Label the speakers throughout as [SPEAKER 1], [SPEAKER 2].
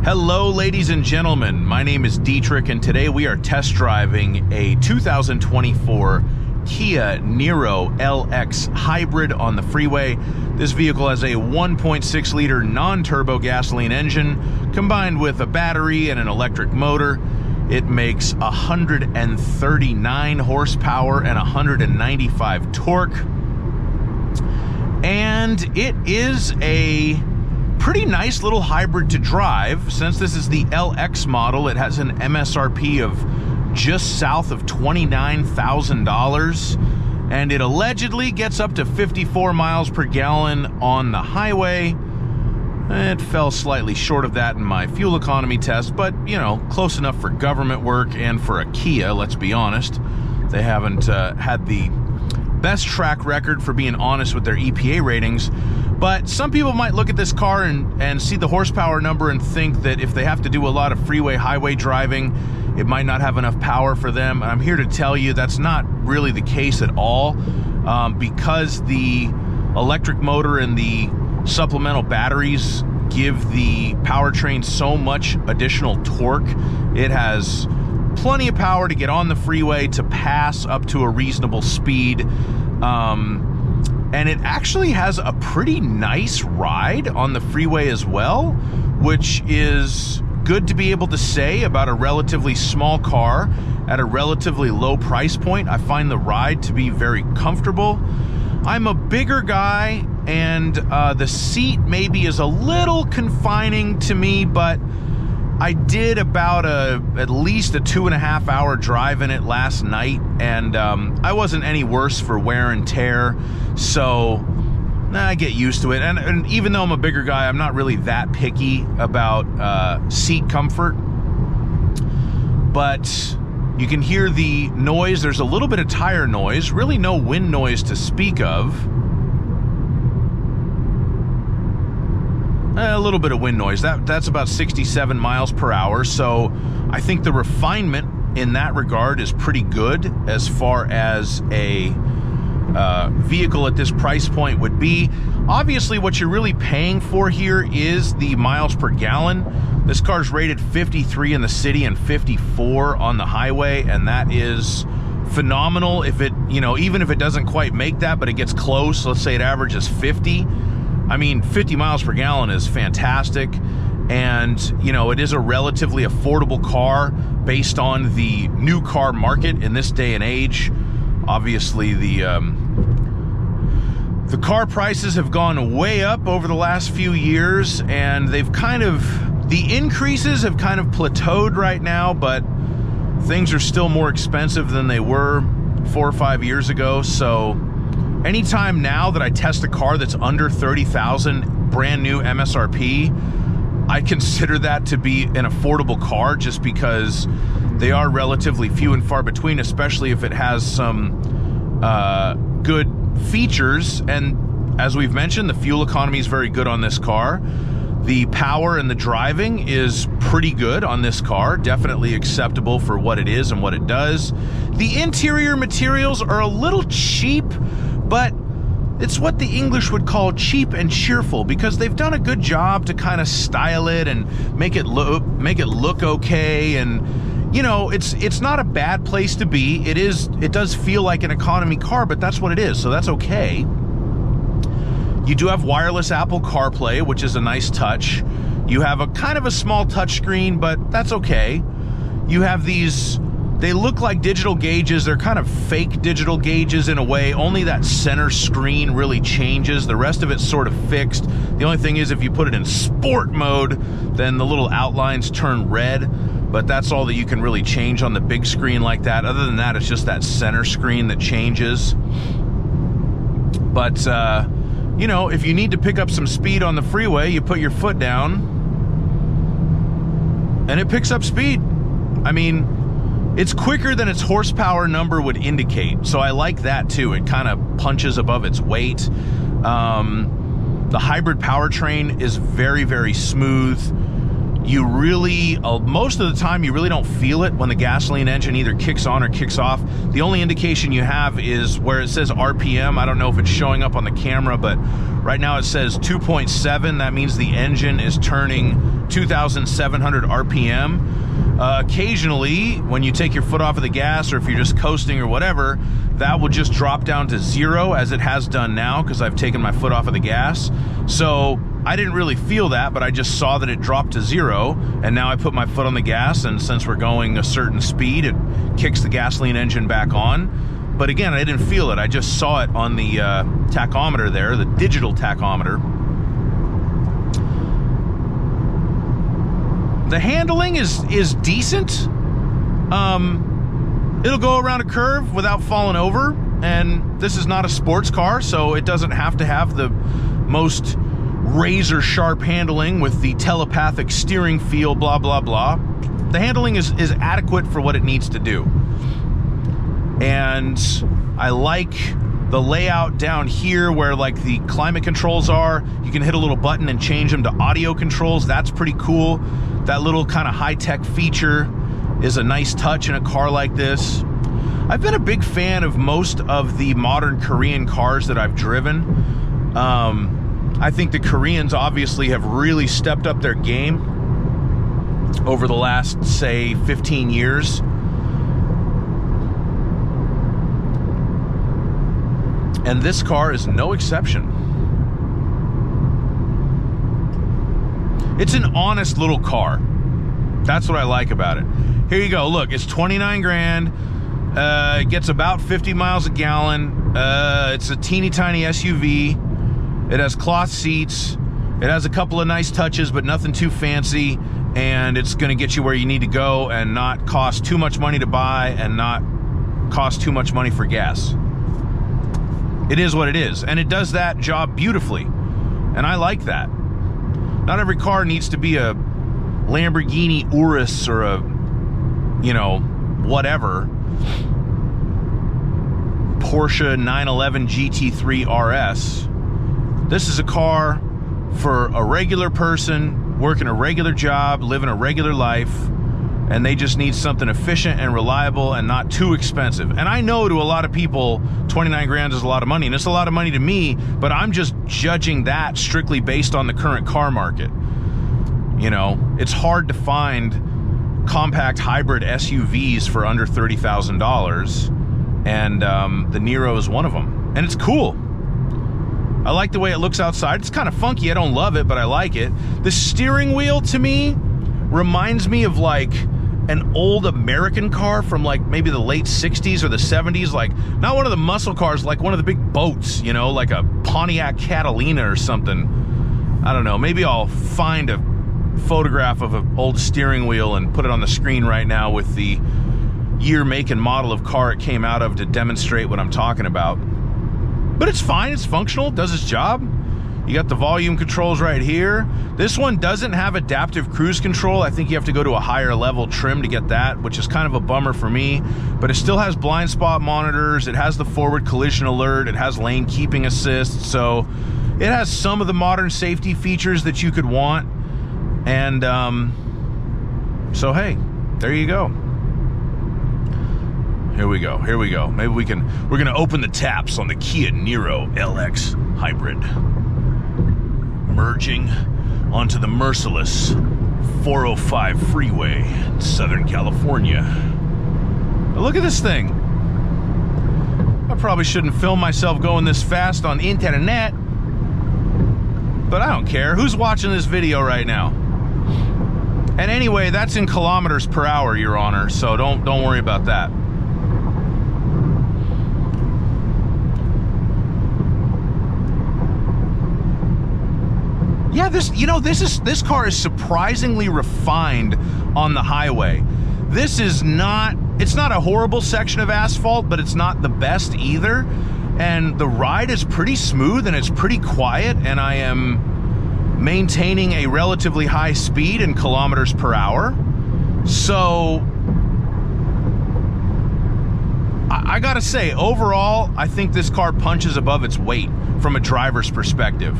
[SPEAKER 1] Hello, ladies and gentlemen. My name is Dietrich, and today we are test driving a 2024 Kia Niro LX Hybrid on the freeway. This vehicle has a 1.6-liter non-turbo gasoline engine combined with a battery and an electric motor. It makes 139 horsepower and 195 torque. And it is a pretty nice little hybrid to drive. Since this is the LX model, it has an MSRP of just south of $29,000, and it allegedly gets up to 54 miles per gallon on the highway. It fell slightly short of that in my fuel economy test, but you know, close enough for government work and for a Kia, let's be honest. They haven't had the best track record for being honest with their EPA ratings. But some people might look at this car and see the horsepower number and think that if they have to do a lot of freeway highway driving, it might not have enough power for them. And I'm here to tell you that's not really the case at all, because the electric motor and the supplemental batteries give the powertrain so much additional torque. It has plenty of power to get on the freeway, to pass up to a reasonable speed. And it actually has a pretty nice ride on the freeway as well, which is good to be able to say about a relatively small car at a relatively low price point. I find the ride to be very comfortable. I'm a bigger guy, and the seat maybe is a little confining to me, but I did about at least a 2.5 hour drive in it last night, and I wasn't any worse for wear and tear, so I get used to it. And even though I'm a bigger guy, I'm not really that picky about seat comfort. But you can hear the noise. There's a little bit of tire noise, really no wind noise to speak of. A little bit of wind noise. That's about 67 miles per hour. So I think the refinement in that regard is pretty good as far as a vehicle at this price point would be. Obviously, what you're really paying for here is the miles per gallon. This car's rated 53 in the city and 54 on the highway, and that is phenomenal. If it, even if it doesn't quite make that, but it gets close, let's say it averages 50. I mean, 50 miles per gallon is fantastic, and it is a relatively affordable car based on the new car market in this day and age. Obviously, the car prices have gone way up over the last few years, and the increases have kind of plateaued right now, but things are still more expensive than they were 4 or 5 years ago. So anytime now that I test a car that's under 30,000 brand new MSRP, I consider that to be an affordable car, just because they are relatively few and far between, especially if it has some good features. And as we've mentioned, the fuel economy is very good on this car. The power and the driving is pretty good on this car, definitely acceptable for what it is and what it does. The interior materials are a little cheap, but it's what the English would call cheap and cheerful, because they've done a good job to kind of style it and make it look okay. And it's not a bad place to be. It does feel like an economy car, but that's what it is, so that's okay. You do have wireless Apple CarPlay, which is a nice touch. You have a kind of a small touch screen, but that's okay. You have these, they look like digital gauges. They're kind of fake digital gauges in a way. Only that center screen really changes. The rest of it's sort of fixed. The only thing is, if you put it in sport mode, then the little outlines turn red, but that's all that you can really change on the big screen like that. Other than that, it's just that center screen that changes. But, if you need to pick up some speed on the freeway, you put your foot down and it picks up speed. I mean, it's quicker than its horsepower number would indicate, so I like that too. It kind of punches above its weight. The hybrid powertrain is very, very smooth. you really, most of the time, you really don't feel it when the gasoline engine either kicks on or kicks off. The only indication you have is where it says RPM. I don't know if it's showing up on the camera, but right now it says 2.7. That means the engine is turning 2,700 RPM. Occasionally, when you take your foot off of the gas, or if you're just coasting or whatever, that will just drop down to 0, as it has done now, because I've taken my foot off of the gas. So I didn't really feel that, but I just saw that it dropped to 0, and now I put my foot on the gas, and since we're going a certain speed, it kicks the gasoline engine back on. But again, I didn't feel it. I just saw it on the tachometer there, the digital tachometer. The handling is decent. It'll go around a curve without falling over, and this is not a sports car, so it doesn't have to have the most razor sharp handling with the telepathic steering feel, blah blah blah. The handling is adequate for what it needs to do, and I like the layout down here where like the climate controls are. You can hit a little button and change them to audio controls. That's pretty cool. That little kind of high-tech feature is a nice touch in a car like this. I've been a big fan of most of the modern Korean cars that I've driven. I think the Koreans obviously have really stepped up their game over the last, say, 15 years. And this car is no exception. It's an honest little car. That's what I like about it. Here you go. Look, it's 29 grand. It gets about 50 miles a gallon. It's a teeny tiny SUV. It has cloth seats. It has a couple of nice touches, but nothing too fancy. And it's going to get you where you need to go and not cost too much money to buy and not cost too much money for gas. It is what it is. And it does that job beautifully. And I like that. Not every car needs to be a Lamborghini Urus or a, you know, whatever. Porsche 911 GT3 RS. This is a car for a regular person working a regular job, living a regular life, and they just need something efficient and reliable and not too expensive. And I know to a lot of people, 29 grand is a lot of money, and it's a lot of money to me, but I'm just judging that strictly based on the current car market. You know, it's hard to find compact hybrid SUVs for under $30,000, and the Niro is one of them. And it's cool. I like the way it looks outside. It's kind of funky. I don't love it, but I like it. The steering wheel, to me, reminds me of like an old American car from like maybe the late 60s or the 70s. Like, not one of the muscle cars, like one of the big boats, you know, like a Pontiac Catalina or something. I don't know. Maybe I'll find a photograph of an old steering wheel and put it on the screen right now with the year, make, and model of car it came out of to demonstrate what I'm talking about. But it's fine. It's functional. It does its job. You got the volume controls right here. This one doesn't have adaptive cruise control. I think you have to go to a higher level trim to get that, which is kind of a bummer for me. But it still has blind spot monitors. It has the forward collision alert. It has lane keeping assist. So it has some of the modern safety features that you could want. And so, hey, there you go. Here we go. Here we go. Maybe we're going to open the taps on the Kia Niro LX Hybrid. Merging onto the merciless 405 freeway in Southern California. But look at this thing. I probably shouldn't film myself going this fast on internet, but I don't care. Who's watching this video right now? And anyway, that's in kilometers per hour, Your Honor, so don't worry about that. Yeah, this car is surprisingly refined on the highway. This is not, it's not a horrible section of asphalt, but it's not the best either. And the ride is pretty smooth and it's pretty quiet, and I am maintaining a relatively high speed in kilometers per hour. So I gotta say, overall, I think this car punches above its weight from a driver's perspective.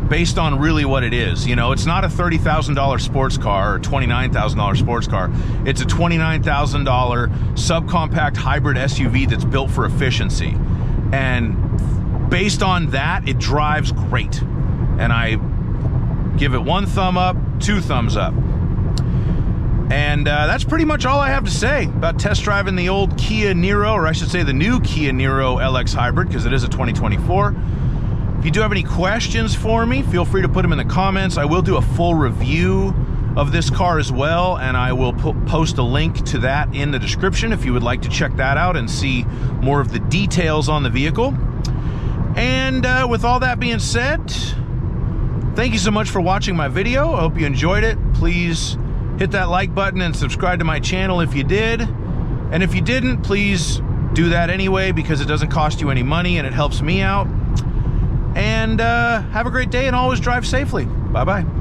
[SPEAKER 1] based on really what it is. You know, it's not a $30,000 sports car or $29,000 sports car. It's a $29,000 subcompact hybrid SUV that's built for efficiency. And based on that, it drives great. And I give it 1 thumb up, 2 thumbs up. And that's pretty much all I have to say about test driving the old Kia Niro, or I should say the new Kia Niro LX Hybrid, because it is a 2024. If you do have any questions for me, feel free to put them in the comments. I will do a full review of this car as well, and I will post a link to that in the description if you would like to check that out and see more of the details on the vehicle. And with all that being said, thank you so much for watching my video. I hope you enjoyed it. Please hit that like button and subscribe to my channel if you did. And if you didn't, please do that anyway, because it doesn't cost you any money and it helps me out. And have a great day and always drive safely. Bye-bye.